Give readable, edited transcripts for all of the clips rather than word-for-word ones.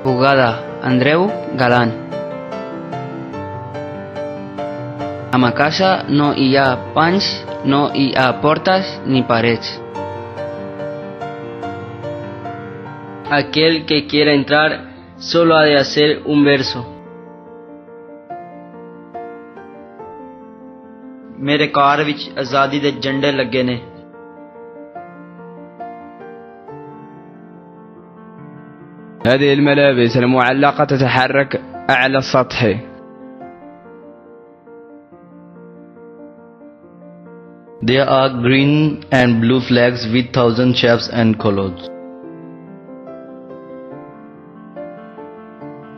Jugada Andreu Galán. A ma casa no hi ha panys, no hi ha portes ni parets. Aquel que quiera entrar solo ha de hacer un verso. मेरे car which आज़ादी दे झंडे लगे ने। هذه الملابس المعلقة تتحرك أعلى السطح. There are green and blue flags with 1,000 shapes and colors.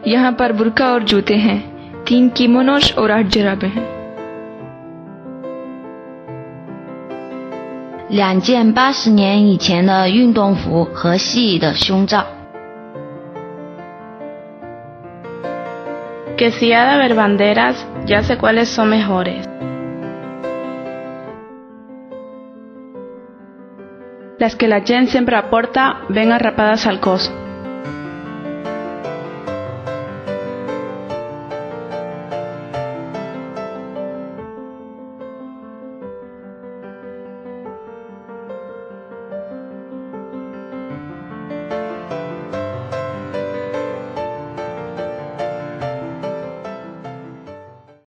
यहाँ पर बुर्का और जूते हैं, 3 किमोनोस और 8 जुराबें हैं। 2件80年以前的运动服和细的胸罩。Que si ha de haber banderas, ya sé cuáles son mejores. Las que la gent sempre aporta ben arrapades al cos.